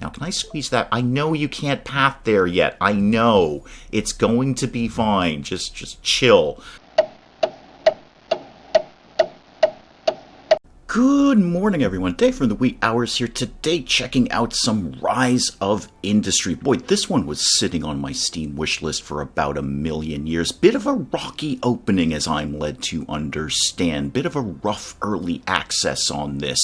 Now, can I squeeze that? I know you can't path there yet. I know. It's going to be fine. Just chill. Good morning, everyone. Day from the wee hours here. Today, checking out some Rise of Industry. Boy, this one was sitting on my Steam wish list for about a million years. Bit of a rocky opening, as I'm led to understand. Bit of a rough early access on this.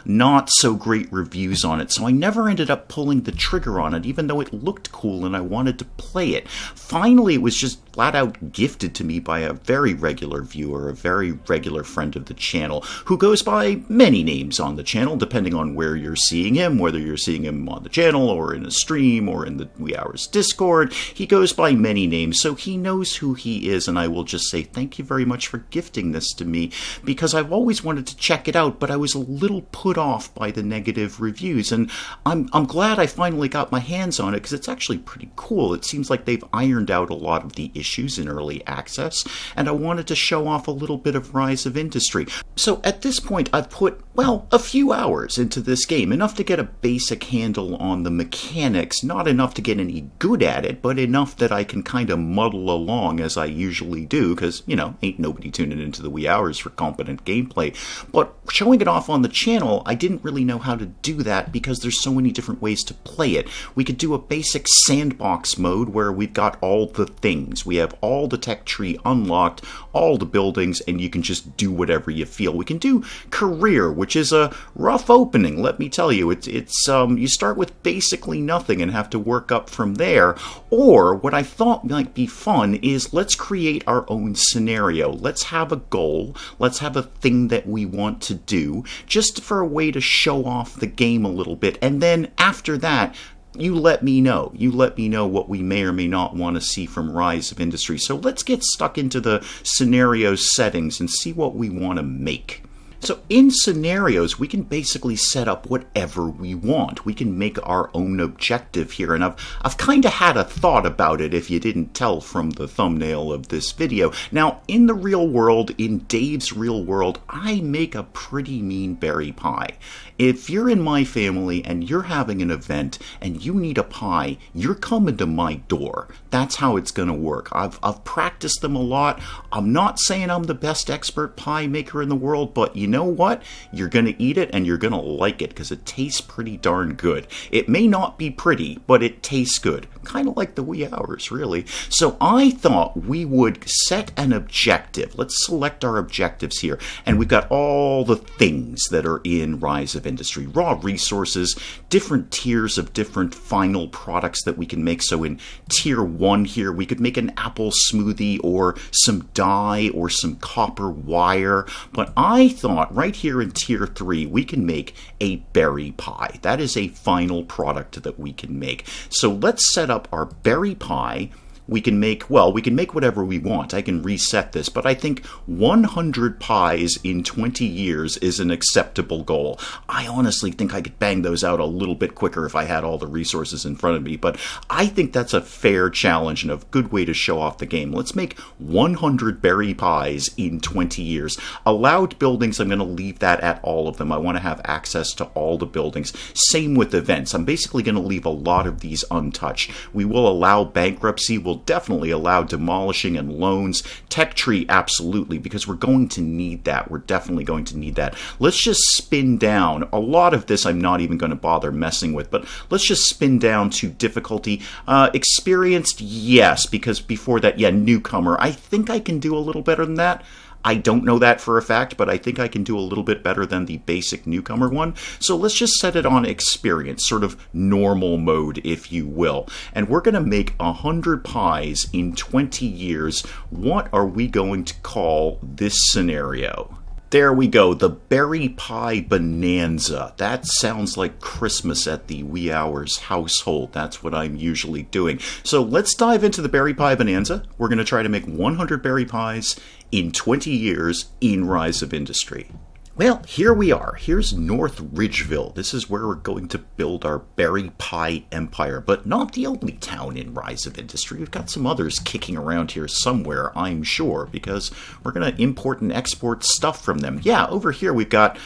Not so great reviews on it, so I never ended up pulling the trigger on it, even though it looked cool and I wanted to play it. Finally, it was just flat out gifted to me by a very regular viewer, a very regular friend of the channel, who goes by many names on the channel, depending on where you're seeing him, whether you're seeing him on the channel or in a stream or in the Wee Hours Discord. He goes by many names, so he knows who he is, and I will just say thank you very much for gifting this to me, because I've always wanted to check it out, but I was a little put off by the negative reviews, and I'm glad I finally got my hands on it, because it's actually pretty cool. It seems like they've ironed out a lot of the issues in early access, and I wanted to show off a little bit of Rise of Industry. So at this point, I've put, well, a few hours into this game, enough to get a basic handle on the mechanics, not enough to get any good at it, but enough that I can kind of muddle along as I usually do, because, you know, ain't nobody tuning into the wee hours for competent gameplay. But showing it off on the channel, I didn't really know how to do that because there's so many different ways to play it. We could do a basic sandbox mode where we've got all the things. We have all the tech tree unlocked, all the buildings, and you can just do whatever you feel. We can do career, which is a rough opening, let me tell you. It's you start with basically nothing and have to work up from there. Or what I thought might be fun is let's create our own scenario. Let's have a goal. Let's have a thing that we want to do, just for a way to show off the game a little bit. And then after that, you let me know. You let me know what we may or may not want to see from Rise of Industry. So let's get stuck into the scenario settings and see what we want to make. So in scenarios, we can basically set up whatever we want. We can make our own objective here, and I've kind of had a thought about it, if you didn't tell from the thumbnail of this video. Now, in the real world, in Dave's real world, I make a pretty mean berry pie. If you're in my family and you're having an event and you need a pie, you're coming to my door. That's how it's going to work. I've practiced them a lot. I'm not saying I'm the best expert pie maker in the world, but you know what? You're going to eat it and you're going to like it because it tastes pretty darn good. It may not be pretty, but it tastes good. Kind of like the wee hours, really. So I thought we would set an objective. Let's select our objectives here. And we've got all the things that are in Rise of Industry. Raw resources, different tiers of different final products that we can make. So in tier 1 here, we could make an apple smoothie or some dye or some copper wire. But I thought right here in tier 3, we can make a berry pie. That is a final product that we can make. So let's set up our berry pie. We can make whatever we want. I can reset this, but I think 100 pies in 20 years is an acceptable goal. I honestly think I could bang those out a little bit quicker if I had all the resources in front of me, but I think that's a fair challenge and a good way to show off the game. Let's make 100 berry pies in 20 years. Allowed buildings, I'm going to leave that at all of them. I want to have access to all the buildings. Same with events. I'm basically going to leave a lot of these untouched. We will allow bankruptcy. We'll definitely allow demolishing and loans. Tech tree, absolutely, because we're going to need that. We're definitely going to need that. Let's just spin down. A lot of this I'm not even going to bother messing with, but let's just spin down to difficulty. Experienced, yes, because before that, yeah, newcomer. I think I can do a little better than that. I don't know that for a fact, but I think I can do a little bit better than the basic newcomer one. So let's just set it on experience, sort of normal mode, if you will. And we're going to make 100 pies in 20 years. What are we going to call this scenario? There we go, the Berry Pie Bonanza. That sounds like Christmas at the Wee Hours household. That's what I'm usually doing. So let's dive into the Berry Pie Bonanza. We're going to try to make 100 berry pies in 20 years in Rise of Industry. Well, here we are. Here's North Ridgeville. This is where we're going to build our berry pie empire, but not the only town in Rise of Industry. We've got some others kicking around here somewhere, I'm sure, because we're going to import and export stuff from them. Yeah, over here we've got,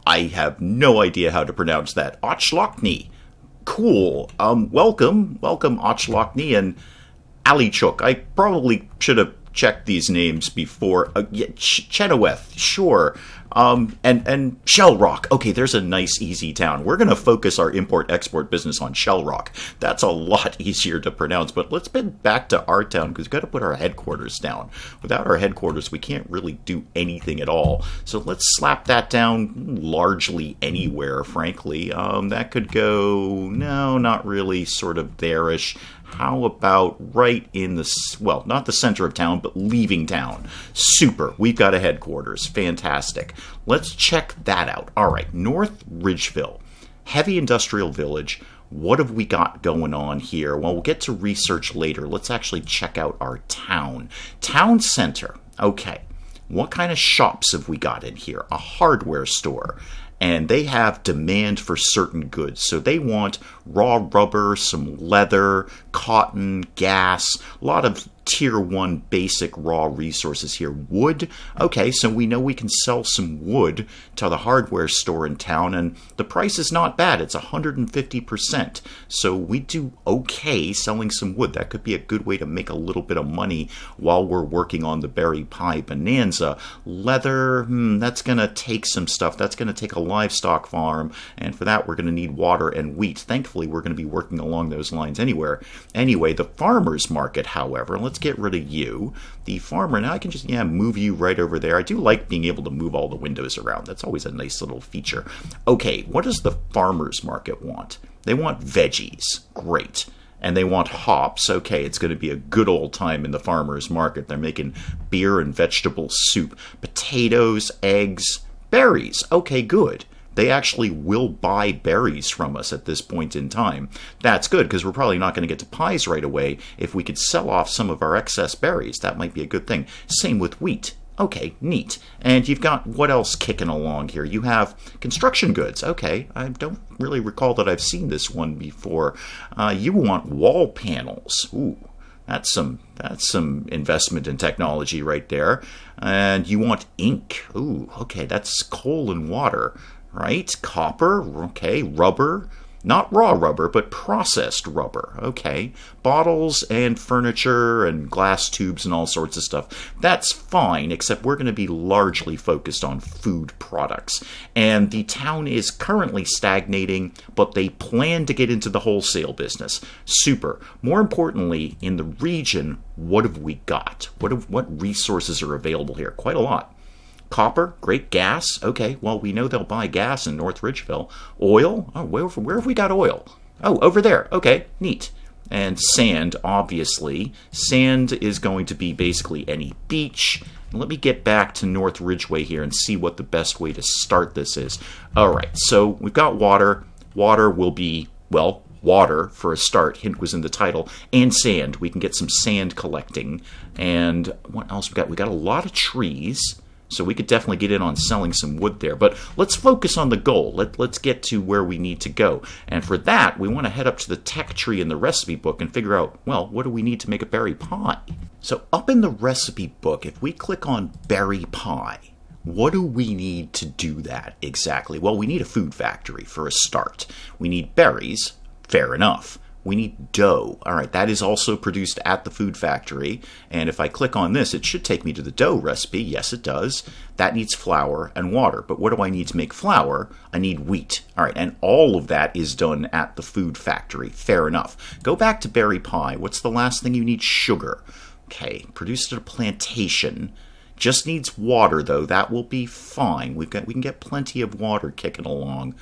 I have no idea how to pronounce that, Ochlockney. Cool. Welcome, Ochlockney and Alichuk. I probably should have checked these names before. Chenoweth, sure. And Shell Rock. Okay, there's a nice, easy town. We're going to focus our import-export business on Shell Rock. That's a lot easier to pronounce, but let's get back to our town because we've got to put our headquarters down. Without our headquarters, we can't really do anything at all. So let's slap that down largely anywhere, frankly. That could go, no, not really, sort of there-ish. How about right in the, well, not the center of town, but leaving town? Super. We've got a headquarters. Fantastic. Let's check that out. All right. North Ridgeville. Heavy industrial village. What have we got going on here? Well, we'll get to research later. Let's actually check out our town. Town center. Okay. What kind of shops have we got in here? A hardware store. And they have demand for certain goods. So they want raw rubber, some leather, cotton, gas, a lot of tier 1 basic raw resources here. Wood, okay, so we know we can sell some wood to the hardware store in town, and the price is not bad. It's 150%. So we do okay selling some wood. That could be a good way to make a little bit of money while we're working on the berry pie bonanza. Leather, that's going to take some stuff. That's going to take a livestock farm, and for that we're going to need water and wheat. Thankfully, we're going to be working along those lines anyway, the farmer's market, however, let's get rid of you. The farmer, now I can just, move you right over there. I do like being able to move all the windows around. That's always a nice little feature. Okay, what does the farmer's market want? They want veggies. Great. And they want hops. Okay, it's going to be a good old time in the farmer's market. They're making beer and vegetable soup. Potatoes, eggs, berries. Okay, good. They actually will buy berries from us at this point in time. That's good, because we're probably not going to get to pies right away. If we could sell off some of our excess berries, that might be a good thing. Same with wheat. Okay, neat. And you've got what else kicking along here? You have construction goods. Okay, I don't really recall that I've seen this one before. You want wall panels. Ooh. That's some investment in technology right there. And you want ink. Ooh, okay, that's coal and water. Right? Copper, okay. Rubber, not raw rubber, but processed rubber, okay. Bottles and furniture and glass tubes and all sorts of stuff. That's fine, except we're going to be largely focused on food products. And the town is currently stagnating, but they plan to get into the wholesale business. Super. More importantly, in the region, what have we got? What resources are available here? Quite a lot. Copper, great. Gas, okay, well, we know they'll buy gas in North Ridgeville. Oil, oh, where have we got oil? Oh, over there, okay, neat. And sand, obviously. Sand is going to be basically any beach. Let me get back to North Ridgeway here and see what the best way to start this is. All right, so we've got water. Water will be, well, water for a start. Hint was in the title. And sand. We can get some sand collecting. And what else we got? We got a lot of trees. So we could definitely get in on selling some wood there. But let's focus on the goal. Let's get to where we need to go. And for that, we want to head up to the tech tree in the recipe book and figure out, well, what do we need to make a berry pie? So up in the recipe book, if we click on berry pie, what do we need to do that exactly? Well, we need a food factory for a start. We need berries. Fair enough. We need dough. All right, that is also produced at the food factory. And if I click on this, it should take me to the dough recipe. Yes, it does. That needs flour and water. But what do I need to make flour? I need wheat. All right, and all of that is done at the food factory. Fair enough. Go back to berry pie. What's the last thing you need? Sugar. Okay, produced at a plantation. Just needs water, though. That will be fine. We can get plenty of water kicking along.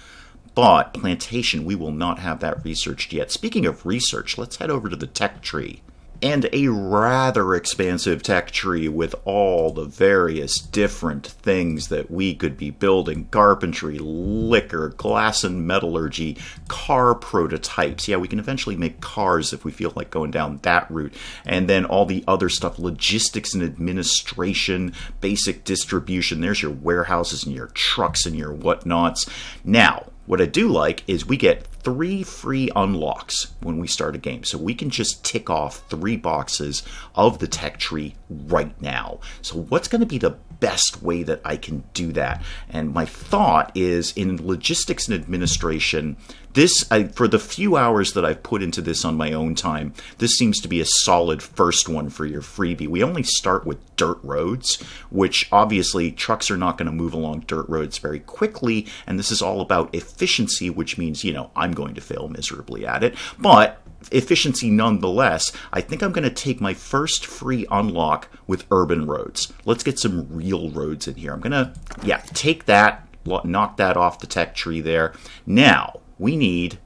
But plantation, we will not have that researched yet. Speaking of research, let's head over to the tech tree. And a rather expansive tech tree with all the various different things that we could be building. Carpentry, liquor, glass and metallurgy, car prototypes. Yeah, we can eventually make cars if we feel like going down that route. And then all the other stuff, logistics and administration, basic distribution. There's your warehouses and your trucks and your whatnots. Now, what I do like is we get 3 free unlocks when we start a game. So we can just tick off 3 boxes of the tech tree right now. So what's going to be the best way that I can do that? And my thought is in logistics and administration, This, for the few hours that I've put into this on my own time, this seems to be a solid first one for your freebie. We only start with dirt roads, which obviously trucks are not going to move along dirt roads very quickly, and this is all about efficiency, which means, I'm going to fail miserably at it, but efficiency nonetheless. I think I'm going to take my first free unlock with urban roads. Let's get some real roads in here. I'm going to, take that, knock that off the tech tree there. Now, we need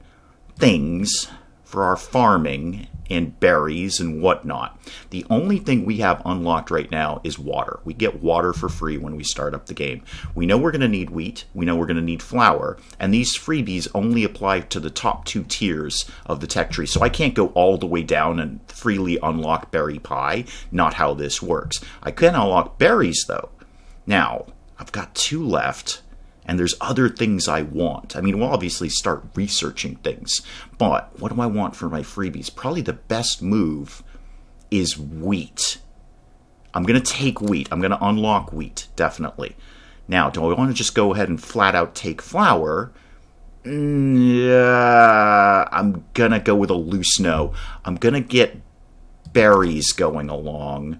things for our farming and berries and whatnot. The only thing we have unlocked right now is water. We get water for free when we start up the game. We know we're going to need wheat. We know we're going to need flour. And these freebies only apply to the top 2 tiers of the tech tree. So I can't go all the way down and freely unlock berry pie. Not how this works. I can unlock berries, though. Now, I've got 2 left. And there's other things I want. I mean, we'll obviously start researching things. But what do I want for my freebies? Probably the best move is wheat. I'm going to take wheat. I'm going to unlock wheat, definitely. Now, do I want to just go ahead and flat out take flour? Yeah, I'm going to go with a loose no. I'm going to get berries going along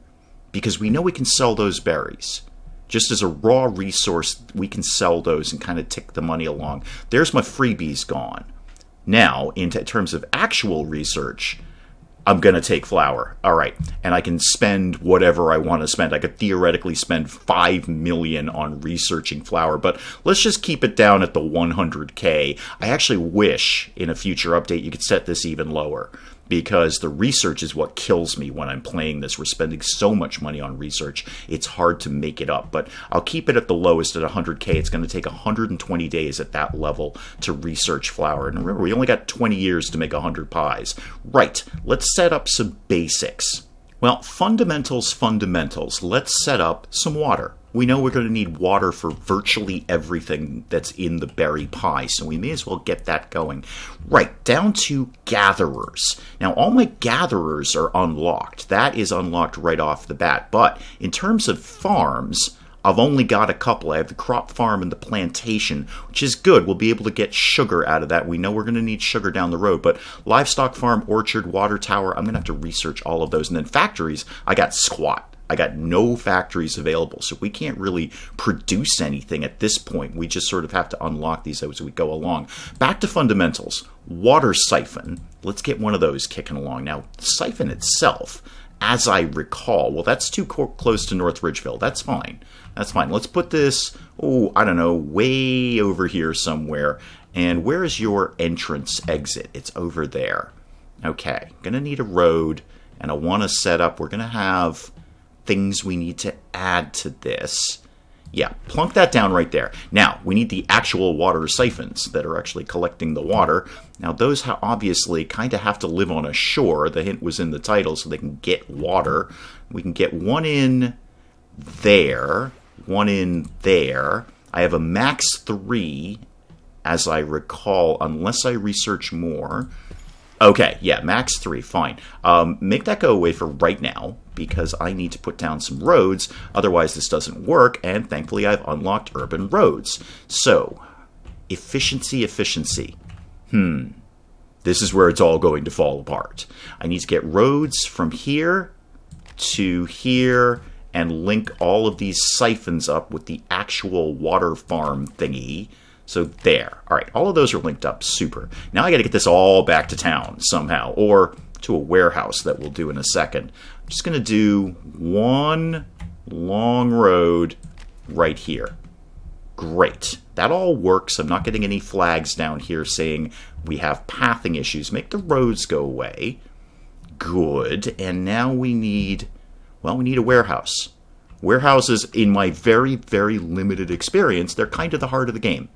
because we know we can sell those berries. Just as a raw resource, we can sell those and kind of tick the money along. There's my freebies gone. Now, in terms of actual research, I'm going to take flour. All right. And I can spend whatever I want to spend. I could theoretically spend 5 million on researching flour, but let's just keep it down at the 100K. I actually wish in a future update you could set this even lower, because the research is what kills me when I'm playing this. We're spending so much money on research, it's hard to make it up. But I'll keep it at the lowest at 100K. It's going to take 120 days at that level to research flour. And remember, we only got 20 years to make 100 pies. Right, let's set up some basics. Well, fundamentals. Let's set up some water. We know we're going to need water for virtually everything that's in the berry pie, so we may as well get that going. Right, down to gatherers. Now, all my gatherers are unlocked. That is unlocked right off the bat. But in terms of farms, I've only got a couple. I have the crop farm and the plantation, which is good. We'll be able to get sugar out of that. We know we're going to need sugar down the road. But livestock farm, orchard, water tower, I'm going to have to research all of those. And then factories, I got squat. I got no factories available, so we can't really produce anything at this point. We just sort of have to unlock these as we go along. Back to fundamentals. Water siphon. Let's get one of those kicking along. Now, siphon itself, as I recall, well, that's too close to North Ridgeville. That's fine. That's fine. Let's put this, way over here somewhere. And where is your entrance exit? It's over there. Okay, going to need a road, and I want to set up, we're going to have things we need to add to this. Yeah, plunk that down right there. Now, we need the actual water siphons that are actually collecting the water. Now, those obviously kind of have to live on a shore. The hint was in the title, so they can get water. We can get one in there, one in there. I have a max 3, as I recall, unless I research more. Okay, yeah, max 3, fine. Make that go away for right now, because I need to put down some roads, otherwise this doesn't work, and thankfully I've unlocked urban roads. So, efficiency. This is where it's all going to fall apart. I need to get roads from here to here, and link all of these siphons up with the actual water farm thingy. So there. All right, all of those are linked up. Super. Now I got to get this all back to town somehow, or to a warehouse that we'll do in a second. I'm just going to do one long road right here. Great. That all works. I'm not getting any flags down here saying we have pathing issues. Make the roads go away. Good. And now we need a warehouse. Warehouses, in my very, very limited experience, they're kind of the heart of the game.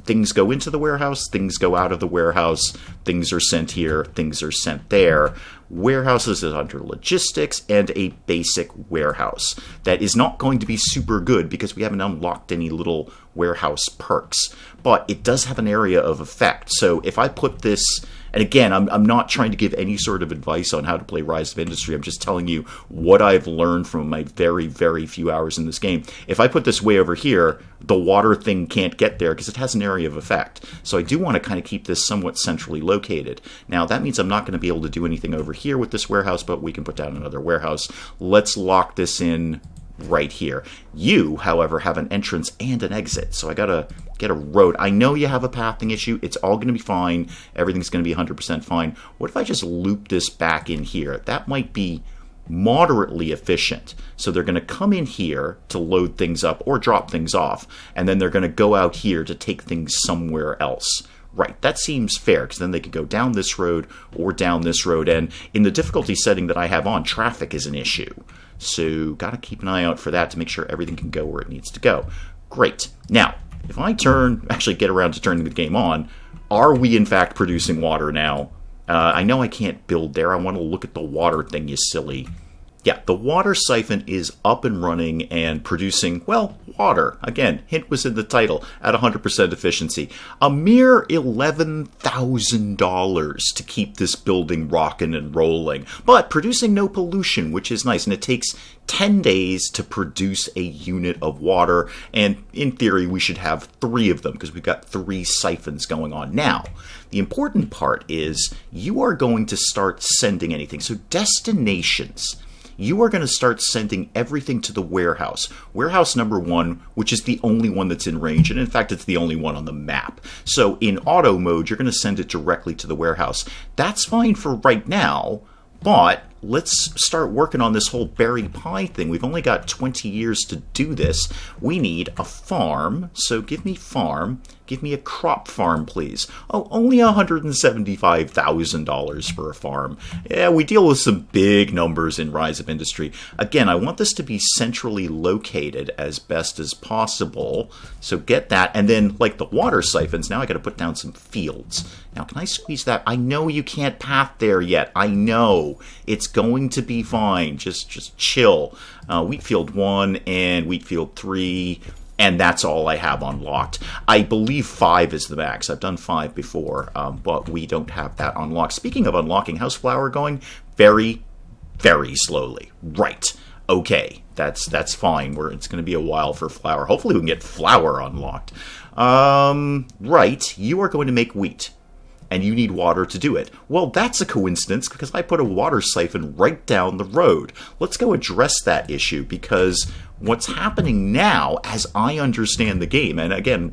Things go into the warehouse, things go out of the warehouse, things are sent here, things are sent there. Warehouses is under logistics and a basic warehouse. That is not going to be super good because we haven't unlocked any little warehouse perks. But it does have an area of effect. So if I put this And again, I'm not trying to give any sort of advice on how to play Rise of Industry. I'm just telling you what I've learned from my very, very few hours in this game. If I put this way over here, the water thing can't get there because it has an area of effect. So I do want to kind of keep this somewhat centrally located. Now, that means I'm not going to be able to do anything over here with this warehouse, but we can put down another warehouse. Let's lock this in right here. You, however, have an entrance and an exit, so I gotta get a road. I know you have a pathing issue. It's all going to be fine. Everything's going to be 100% fine. What if I just loop this back in here? That might be moderately efficient. So they're going to come in here to load things up or drop things off, and then they're going to go out here to take things somewhere else. Right, that seems fair, because then they could go down this road or down this road, and in the difficulty setting that I have on, traffic is an issue. So, got to keep an eye out for that to make sure everything can go where it needs to go. Great. Now, if I actually get around to turning the game on, are we in fact producing water now? I know I can't build there. I want to look at the water thing, you silly. Yeah, the water siphon is up and running and producing, well, water. Again, hint was in the title, at 100% efficiency. A mere $11,000 to keep this building rocking and rolling, but producing no pollution, which is nice. And it takes 10 days to produce a unit of water, and in theory, we should have 3 of them because we've got 3 siphons going on. Now, the important part is you are going to start sending anything. So destinations. You are going to start sending everything to the warehouse. Warehouse number 1, which is the only one that's in range, and in fact, it's the only one on the map. So in auto mode, you're going to send it directly to the warehouse. That's fine for right now, but let's start working on this whole berry pie thing. We've only got 20 years to do this. We need a farm, so give me farm. Give me a crop farm, please. Oh, only $175,000 for a farm. Yeah, we deal with some big numbers in Rise of Industry. Again, I want this to be centrally located as best as possible. So get that. And then, like the water siphons, now I got to put down some fields. Now, can I squeeze that? I know you can't path there yet. I know. It's going to be fine. Just chill. Wheat field 1 and wheat field 3. And that's all I have unlocked. I believe 5 is the max. I've done 5 before, but we don't have that unlocked. Speaking of unlocking, how's flour going? Very, very slowly. Right. Okay. That's fine. It's going to be a while for flour. Hopefully we can get flour unlocked. Right. You are going to make wheat. And you need water to do it. Well, that's a coincidence because I put a water siphon right down the road. Let's go address that issue because what's happening now, as I understand the game, and again,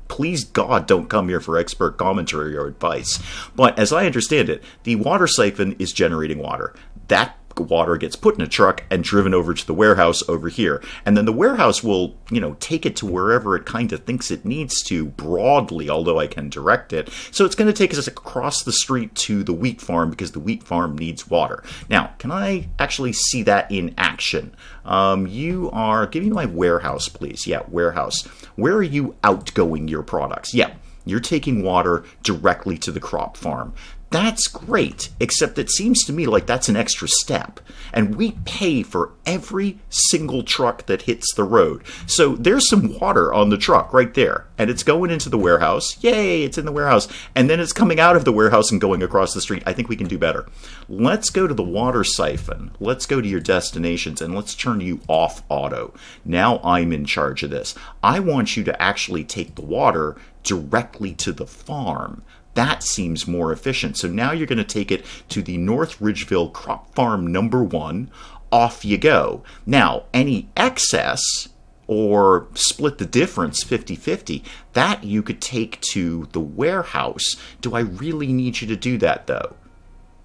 please God, don't come here for expert commentary or advice, but as I understand it, the water siphon is generating water. That water gets put in a truck and driven over to the warehouse over here. And then the warehouse will, take it to wherever it kind of thinks it needs to broadly, although I can direct it. So it's going to take us across the street to the wheat farm because the wheat farm needs water. Now, can I actually see that in action? Give me my warehouse, please. Yeah, warehouse. Where are you outgoing your products? Yeah, you're taking water directly to the crop farm. That's great, except it seems to me like that's an extra step. And we pay for every single truck that hits the road. So there's some water on the truck right there. And it's going into the warehouse. Yay, it's in the warehouse. And then it's coming out of the warehouse and going across the street. I think we can do better. Let's go to the water siphon. Let's go to your destinations and let's turn you off auto. Now I'm in charge of this. I want you to actually take the water directly to the farm. That seems more efficient. So now you're going to take it to the North Ridgeville Crop Farm number 1. Off you go. Now, any excess or split the difference 50-50, that you could take to the warehouse. Do I really need you to do that, though?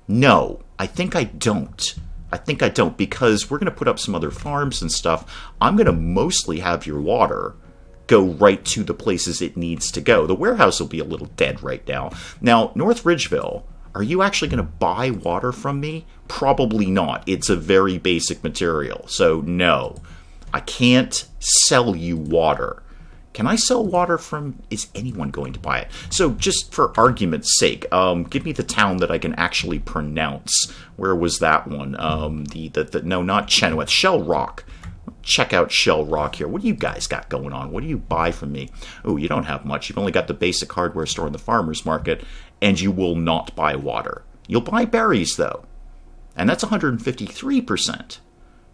No, I think I don't. Because we're going to put up some other farms and stuff. I'm going to mostly have your water go right to the places it needs to go. The warehouse will be a little dead right now. Now, North Ridgeville, are you actually going to buy water from me? Probably not. It's a very basic material. So, no. I can't sell you water. Can I sell water from... Is anyone going to buy it? So, just for argument's sake, give me the town that I can actually pronounce. Where was that one? No, not Chenoweth. Shell Rock. Check out Shell Rock here. What do you guys got going on? What do you buy from me? Oh, you don't have much. You've only got the basic hardware store and the farmer's market. and you will not buy water. You'll buy berries, though, and that's 153%.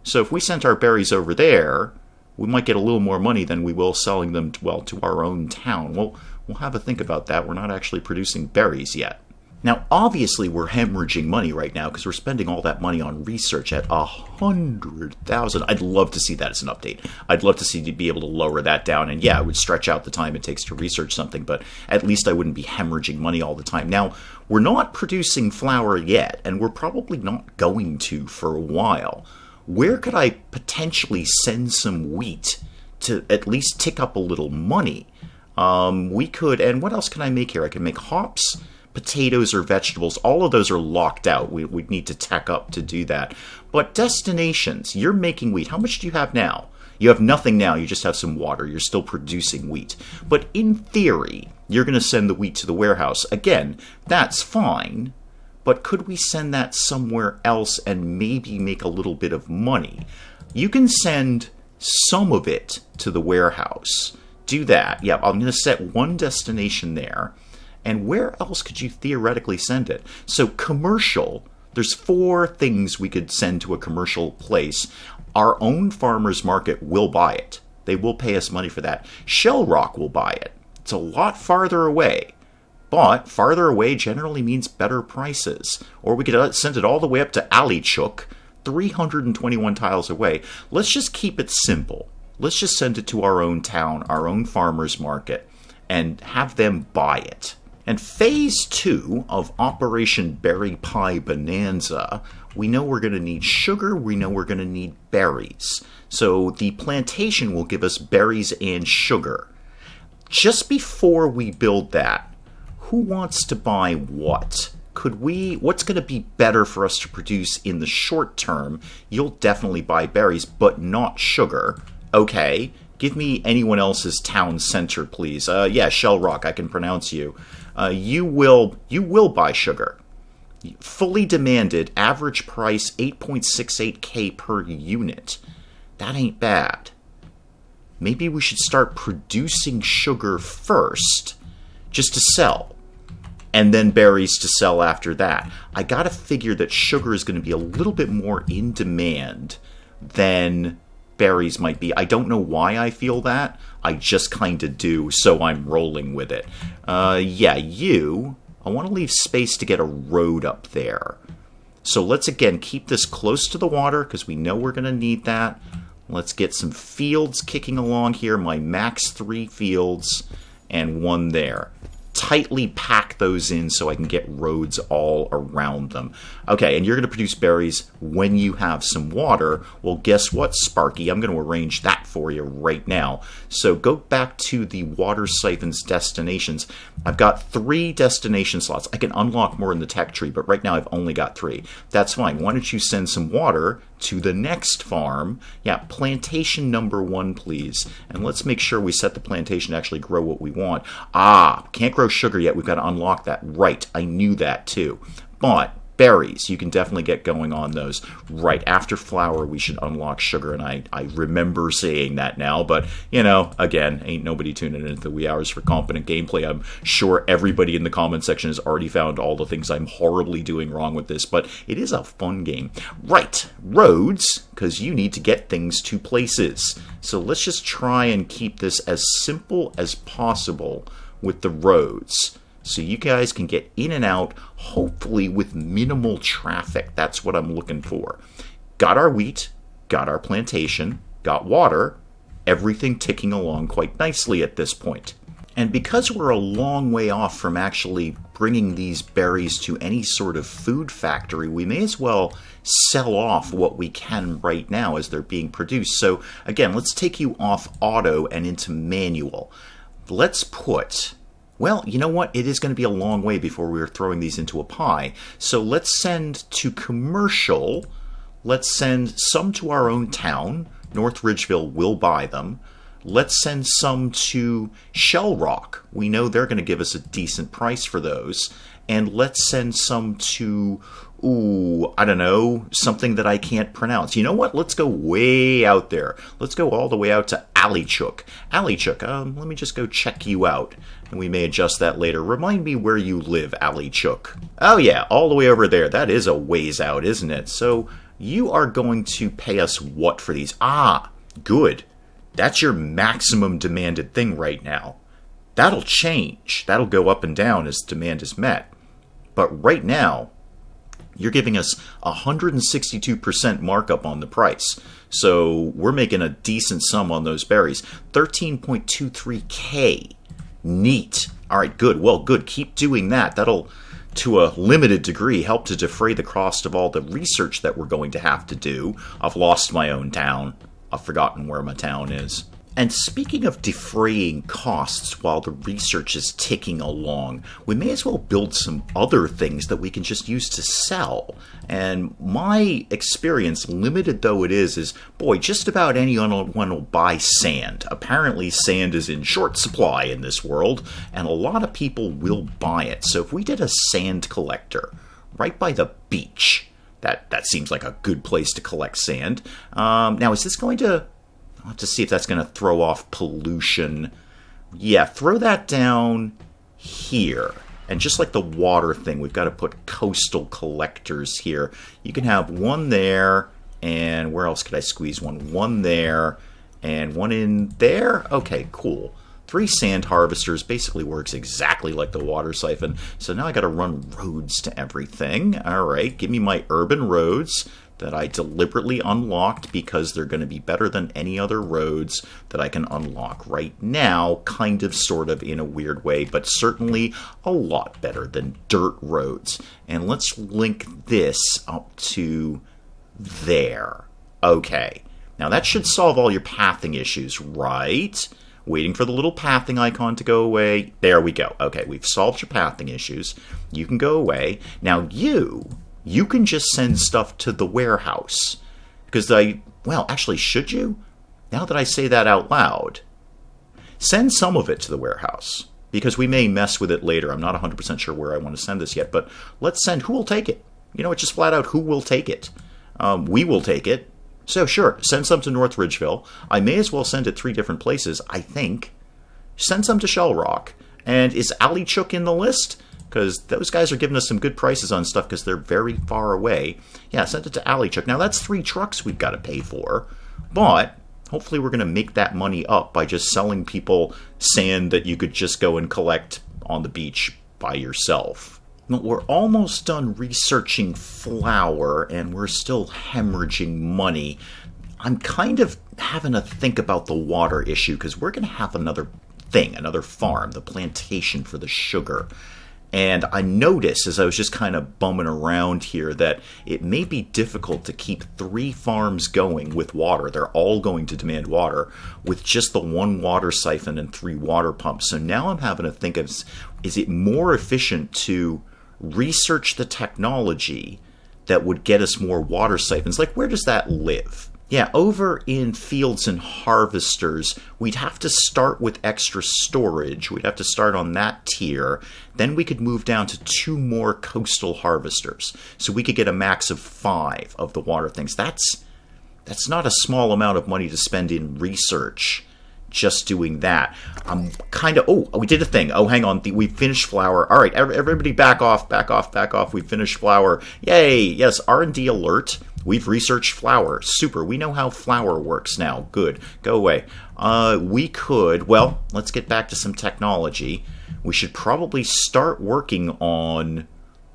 So if we sent our berries over there, we might get a little more money than we will selling them, to our own town. Well, we'll have a think about that. We're not actually producing berries yet. Now, obviously, we're hemorrhaging money right now because we're spending all that money on research at 100,000. I'd love to see that as an update. I'd love to be able to lower that down. And yeah, it would stretch out the time it takes to research something, but at least I wouldn't be hemorrhaging money all the time. Now, we're not producing flour yet, and we're probably not going to for a while. Where could I potentially send some wheat to at least tick up a little money? We could, and what else can I make here? I can make hops, potatoes, or vegetables. All of those are locked out. We'd need to tack up to do that. But destinations, you're making wheat. How much do you have now? You have nothing now. You just have some water. You're still producing wheat. But in theory, you're going to send the wheat to the warehouse. Again, that's fine. But could we send that somewhere else and maybe make a little bit of money? You can send some of it to the warehouse. Do that. Yeah, I'm going to set one destination there. And where else could you theoretically send it? So commercial, there's 4 things we could send to a commercial place. Our own farmer's market will buy it. They will pay us money for that. Shell Rock will buy it. It's a lot farther away. But farther away generally means better prices. Or we could send it all the way up to Alichuk, 321 tiles away. Let's just keep it simple. Let's just send it to our own town, our own farmer's market, and have them buy it. And phase 2 of Operation Berry Pie Bonanza, we know we're going to need sugar, we know we're going to need berries. So the plantation will give us berries and sugar. Just before we build that, who wants to buy what? What's going to be better for us to produce in the short term? You'll definitely buy berries, but not sugar. Okay, give me anyone else's town center, please. Yeah, Shell Rock, I can pronounce you. You will buy sugar. Fully demanded, average price 8.68k per unit. That ain't bad. Maybe we should start producing sugar first, just to sell. And then berries to sell after that. I gotta figure that sugar is going to be a little bit more in demand than berries might be. I don't know why I feel that. I just kind of do, so I'm rolling with it. Yeah, I want to leave space to get a road up there. So let's, again, keep this close to the water, because we know we're going to need that. Let's get some fields kicking along here. My max 3 fields and 1 there. Tightly pack those in so I can get roads all around them. Okay, and you're going to produce berries when you have some water. Well, guess what, Sparky? I'm going to arrange that for you right now. So go back to the water siphons destinations. I've got 3 destination slots. I can unlock more in the tech tree, but right now I've only got 3. That's fine. Why don't you send some water to the next farm? Yeah, plantation number 1, please. And let's make sure we set the plantation to actually grow what we want. Can't grow sugar yet. We've got to unlock that. Right, I knew that too. But berries, you can definitely get going on those. Right after flour, we should unlock sugar, and I remember saying that now, but, again, ain't nobody tuning into the wee hours for competent gameplay. I'm sure everybody in the comment section has already found all the things I'm horribly doing wrong with this, but it is a fun game. Right, roads, because you need to get things to places. So let's just try and keep this as simple as possible with the roads, so you guys can get in and out, hopefully with minimal traffic. That's what I'm looking for. Got our wheat, got our plantation, got water, everything ticking along quite nicely at this point. And because we're a long way off from actually bringing these berries to any sort of food factory, we may as well sell off what we can right now as they're being produced. So again, let's take you off auto and into manual. Let's put... Well, you know what? It is going to be a long way before we're throwing these into a pie. So let's send to commercial. Let's send some to our own town. North Ridgeville will buy them. let's send some to Shell Rock. We know they're going to give us a decent price for those. And let's send some to, I don't know, something that I can't pronounce. You know what? Let's go way out there. Let's go all the way out to Alichuk. Alichuk, let me just go check you out. And we may adjust that later. Remind me where you live, Alichuk. Oh yeah, all the way over there. That is a ways out, isn't it? So you are going to pay us what for these? Ah, good. That's your maximum demanded thing right now. That'll change. That'll go up and down as demand is met. But right now, you're giving us 162% markup on the price. So we're making a decent sum on those berries. 13.23K. Neat. All right, good. Well, good. Keep doing that. That'll, to a limited degree, help to defray the cost of all the research that we're going to have to do. I've lost my own town. I've forgotten where my town is. And speaking of defraying costs while the research is ticking along, we may as well build some other things that we can just use to sell. And my experience, limited though it is boy, just about anyone will buy sand. Apparently sand is in short supply in this world, and a lot of people will buy it. So if we did a sand collector right by the beach, that seems like a good place to collect sand. Now, is this going to... I'll have to see if that's going to throw off pollution. Yeah, throw that down here. And just like the water thing, we've got to put coastal collectors here. You can have one there, and where else could I squeeze one? One there, and one in there? Okay, cool. 3 sand harvesters basically works exactly like the water siphon. So now I got to run roads to everything. All right, give me my urban roads that I deliberately unlocked because they're going to be better than any other roads that I can unlock right now, kind of, sort of, in a weird way, but certainly a lot better than dirt roads. And let's link this up to there. Okay. Now that should solve all your pathing issues, right? Waiting for the little pathing icon to go away. There we go. Okay, we've solved your pathing issues. You can go away. Now you can just send stuff to the warehouse. Because actually, should you? Now that I say that out loud, send some of it to the warehouse. Because we may mess with it later. I'm not 100% sure where I want to send this yet. But let's send who will take it. You know, it's just flat out who will take it. We will take it. So sure, send some to North Ridgeville. I may as well send it 3 different places, I think. Send some to Shell Rock. And is Alichuk in the list? Because those guys are giving us some good prices on stuff because they're very far away. Yeah, send it to Alichuk. Now, that's 3 trucks we've got to pay for. But hopefully we're going to make that money up by just selling people sand that you could just go and collect on the beach by yourself. Well, we're almost done researching flour, and we're still hemorrhaging money. I'm kind of having to think about the water issue because we're going to have another farm, the plantation for the sugar. And I noticed as I was just kind of bumming around here that it may be difficult to keep 3 farms going with water. They're all going to demand water with just the 1 water siphon and 3 water pumps. So now I'm having to think of, is it more efficient to research the technology that would get us more water siphons? Like, where does that live? Yeah, over in Fields and Harvesters, we'd have to start with extra storage. We'd have to start on that tier. Then we could move down to 2 more coastal harvesters. So we could get a max of 5 of the water things. That's not a small amount of money to spend in research just doing that. I'm kind of... Oh, we did a thing. Oh, hang on. We finished flour. All right, everybody back off. We finished flour. Yay. Yes, R&D alert. We've researched flour. Super. We know how flour works now. Good. Go away. We could... Well, let's get back to some technology. We should probably start working on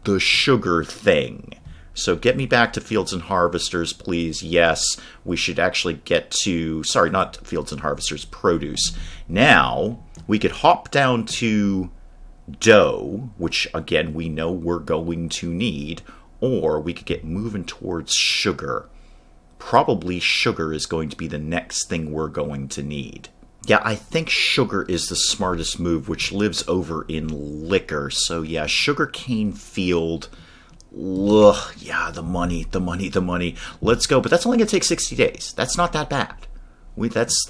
the sugar thing. So get me back to Fields and Harvesters, please. Yes, we should actually get to... Sorry, not Fields and Harvesters, Produce. Now, we could hop down to dough, which, again, we know we're going to need, or we could get moving towards sugar. Probably sugar is going to be the next thing we're going to need. Yeah, I think sugar is the smartest move, which lives over in liquor. So yeah, sugarcane field... Yeah, the money. Let's go. But that's only going to take 60 days. That's not that bad. That's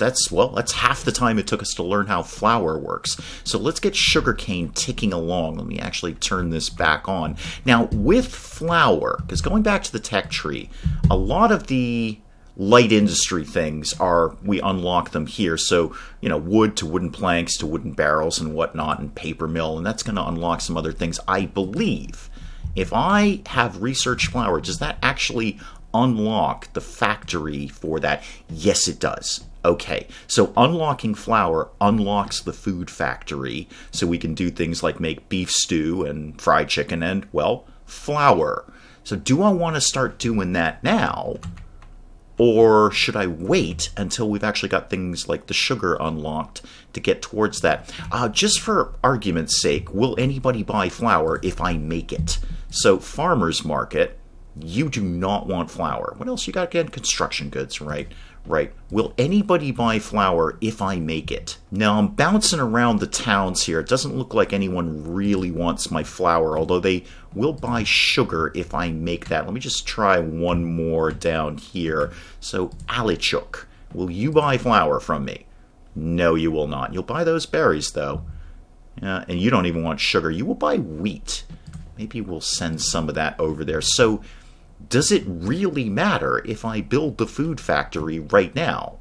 half the time it took us to learn how flour works. So let's get sugarcane ticking along. Let me actually turn this back on. Now, with flour, because going back to the tech tree, a lot of the light industry things we unlock them here. So, wood to wooden planks to wooden barrels and whatnot, and paper mill, and that's going to unlock some other things, I believe. If I have research flour, does that actually unlock the factory for that? Yes, it does. Okay, so unlocking flour unlocks the food factory, so we can do things like make beef stew and fried chicken and, well, flour. So do I want to start doing that now? Or should I wait until we've actually got things like the sugar unlocked to get towards that? Just for argument's sake, will anybody buy flour if I make it? So, farmer's market, you do not want flour. What else you got again? Construction goods, right? Right. Will anybody buy flour if I make it? Now, I'm bouncing around the towns here. It doesn't look like anyone really wants my flour, although they will buy sugar if I make that. Let me just try one more down here. So, Alichuk, will you buy flour from me? No, you will not. You'll buy those berries, though. And you don't even want sugar. You will buy wheat. Maybe we'll send some of that over there. So, does it really matter if I build the food factory right now?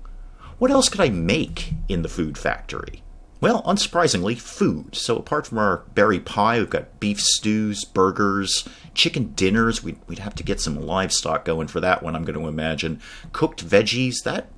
What else could I make in the food factory? Well, unsurprisingly, food. So apart from our berry pie, we've got beef stews, burgers, chicken dinners. We'd have to get some livestock going for that one, I'm going to imagine. Cooked veggies, that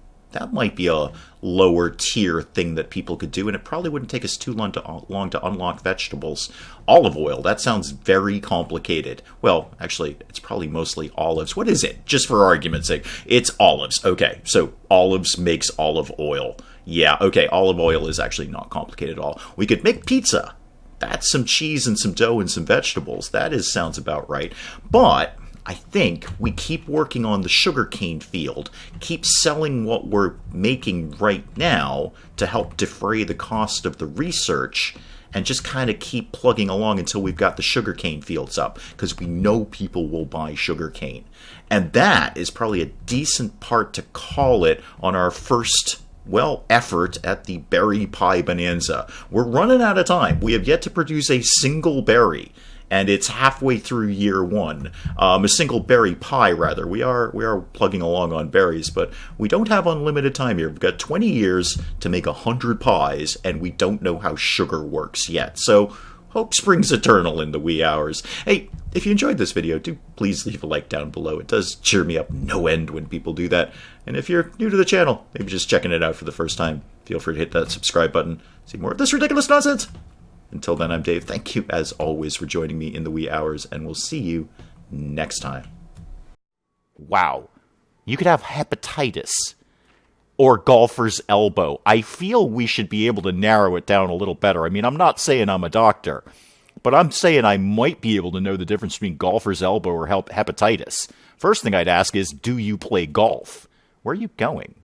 might be a lower tier thing that people could do, and it probably wouldn't take us too long to unlock vegetables. Olive oil, that sounds very complicated. Well, actually, it's probably mostly olives. What is it? Just for argument's sake, it's olives. Okay, so olives makes olive oil. Yeah, okay, olive oil is actually not complicated at all. We could make pizza. That's some cheese and some dough and some vegetables. Sounds about right. But I think we keep working on the sugarcane field, keep selling what we're making right now to help defray the cost of the research, and just kind of keep plugging along until we've got the sugarcane fields up, because we know people will buy sugarcane. And that is probably a decent part to call it on our first effort at the berry pie bonanza. We're running out of time. We have yet to produce a single berry, and it's halfway through year one. A single berry pie, rather. We are plugging along on berries, but we don't have unlimited time here. We've got 20 years to make 100 pies, and we don't know how sugar works yet. So, hope springs eternal in the wee hours. Hey, if you enjoyed this video, do please leave a like down below. It does cheer me up no end when people do that. And if you're new to the channel, maybe just checking it out for the first time, feel free to hit that subscribe button. See more of this ridiculous nonsense. Until then, I'm Dave. Thank you, as always, for joining me in the wee hours, and we'll see you next time. Wow. You could have hepatitis or golfer's elbow. I feel we should be able to narrow it down a little better. I mean, I'm not saying I'm a doctor, but I'm saying I might be able to know the difference between golfer's elbow or hepatitis. First thing I'd ask is, do you play golf? Where are you going?